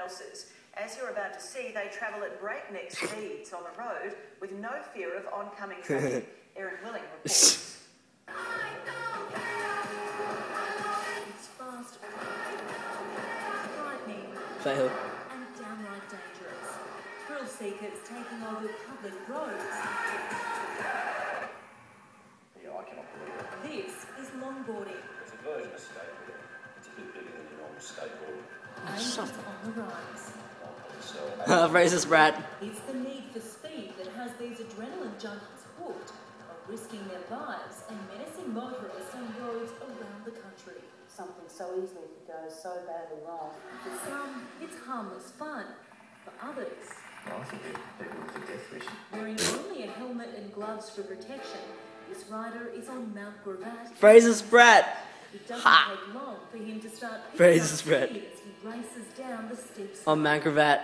else's. As you're about to see, they travel at breakneck speeds on the road with no fear of oncoming traffic. Erin Willing reports. It's fast, frightening, Fail. and downright dangerous. Thrill seekers taking over public roads. Yeah, I cannot believe it. This is longboarding. It's a version of skateboarding. It's a bit bigger than your normal skateboard. Aimed on the rise. Racist brat. It's the need for speed that has these adrenaline junkies hooked on risking their lives and menacing motorists on roads around the country. Something so easily could go so badly wrong. For some, it's harmless fun. For others, I think people with a death wish. wearing only a helmet and gloves for protection, this rider is on Mount Gravatt. Racist brat. It doesn't take long for him to start picking up Racist brat. speed as he races down the steep slope. On Mount Gravatt.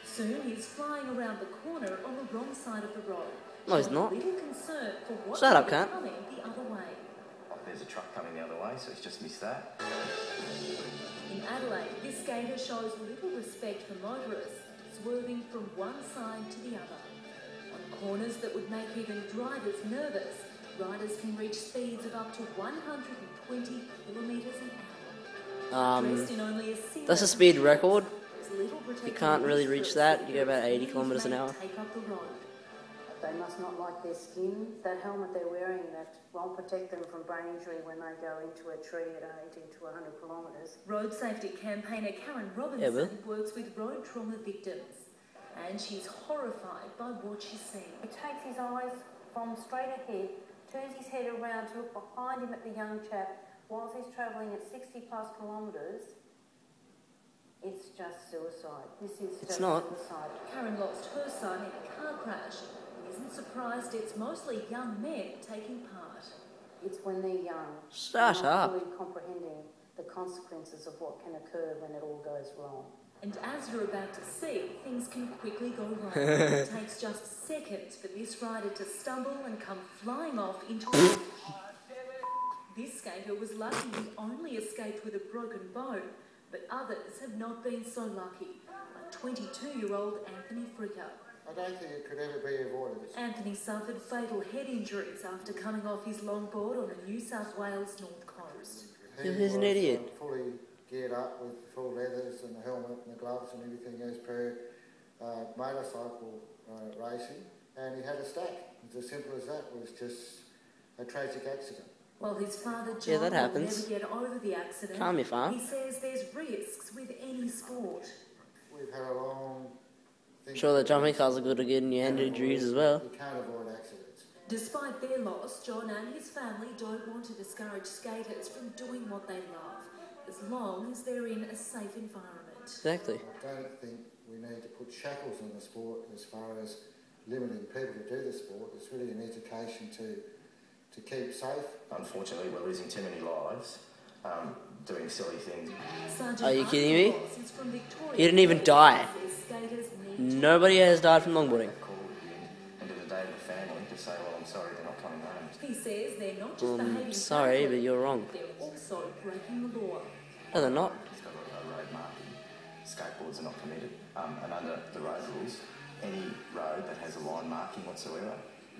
Soon he's flying around the corner on the wrong side of the road. No, he's not. Little concern for what Shut up, may be cunt. coming the other way. Oh, there's a truck coming the other way, so he's just missed that. In Adelaide, this skater shows little respect for motorists, swerving from one side to the other. On corners that would make even drivers nervous, riders can reach speeds of up to 120 kilometres an hour. Dressed in only a single That's a speed record. there's little You protective can't really for reach a that. You skater go about as 80 these kilometres an may hour. Take up the road. They must not like their skin. That helmet they're wearing, that won't protect them from brain injury when they go into a tree at 80 to 100 kilometres. Road safety campaigner Karen Robinson works with road trauma victims, and she's horrified by what she's seen. He takes his eyes from straight ahead, turns his head around to look behind him at the young chap whilst he's travelling at 60 plus kilometres. It's just suicide. This is just suicide. Karen lost her son in a car crash and isn't surprised it's mostly young men taking part. It's when they're young. Shut up. Fully comprehending the consequences of what can occur when it all goes wrong. And as you're about to see, things can quickly go wrong. It takes just seconds for this rider to stumble and come flying off into a... This skater was lucky he only escaped with a broken bone, but others have not been so lucky, like 22-year-old Anthony Fricker. I don't think it could ever be avoided. Anthony suffered fatal head injuries after coming off his longboard on the New South Wales north coast. He's an idiot. Fully geared up with full leathers and the helmet and the gloves and everything as per motorcycle racing, and he had a stack. It's as simple as that. It was just a tragic accident. While his father John that happens. will never get over the accident, Calm your farm. he says there's risks with any sport. We've had a long thing. Sure, the jumping cars are good to get in your hand injuries as well. You can't avoid accidents. Despite their loss, John and his family don't want to discourage skaters from doing what they love, as long as they're in a safe environment. Exactly. I don't think we need to put shackles on the sport as far as limiting people to do the sport. It's really an education to keep safe. Unfortunately, we're losing too many lives doing silly things. Sergeant Are you kidding me? Ross is from Victoria. He didn't even die. Skaters need Nobody has died from longboarding. Call and to the day of the family to say, well, I'm sorry, they're not coming home. He says they're not just behaving Sorry, safely, but you're wrong. they're also breaking the law. No, they're not. It's got a road marking. Skateboards are not permitted. And under the road rules, any road that has a line marking whatsoever,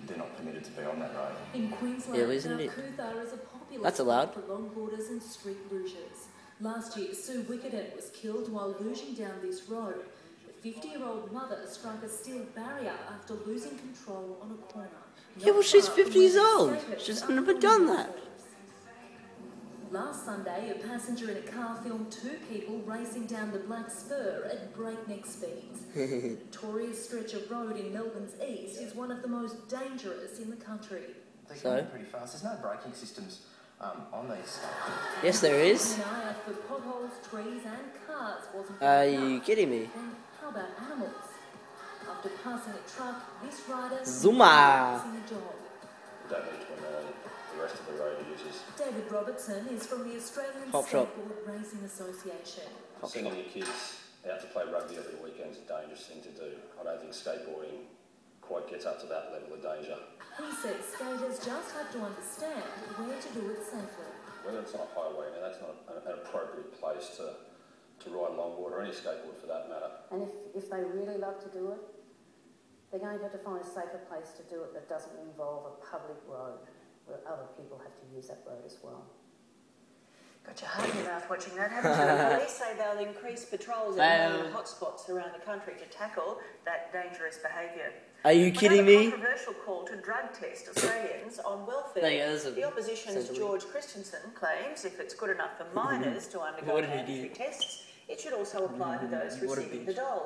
they're not permitted to be on that road. In Queensland, Yeah, isn't it? Koothar is a popular That's allowed. spot for longboarders and street luges. Last year, Sue Wickerton was killed while luging down this road. The 50-year-old mother struck a steel barrier after losing control on a corner. Yeah, well, she's 50 years old. She's never done that. Last Sunday, a passenger in a car filmed two people racing down the Black Spur at breakneck speeds. The notorious stretch of road in Melbourne's east is one of the most dangerous in the country. They're So? going pretty fast. There's no braking systems on these. Yes, there is. An eye out for potholes, trees and cars wasn't Are enough. you kidding me? Then how about animals? After passing a truck, this rider Zuma. is a job. Don't need to annoy the rest of the road users. David Robertson is from the Australian Pop shop. Skateboard Racing Association. Sending your kids out to play rugby every weekend is a dangerous thing to do. I don't think skateboarding quite gets up to that level of danger. He says skaters just have to understand where to do it safely. Whether it's on a highway, now that's not an appropriate place to ride longboard or any skateboard for that matter. And if they really love to do it, they're going to have to find a safer place to do it that doesn't involve a public road where other people have to use that road as well. Got your heart in your mouth watching that, haven't you? Police say they'll increase patrols in hotspots around the country to tackle that dangerous behaviour. Are you kidding me? A controversial call to drug test Australians on welfare. The opposition's George Christensen claims if it's good enough for minors to undergo mandatory tests, it should also apply to those receiving the dole.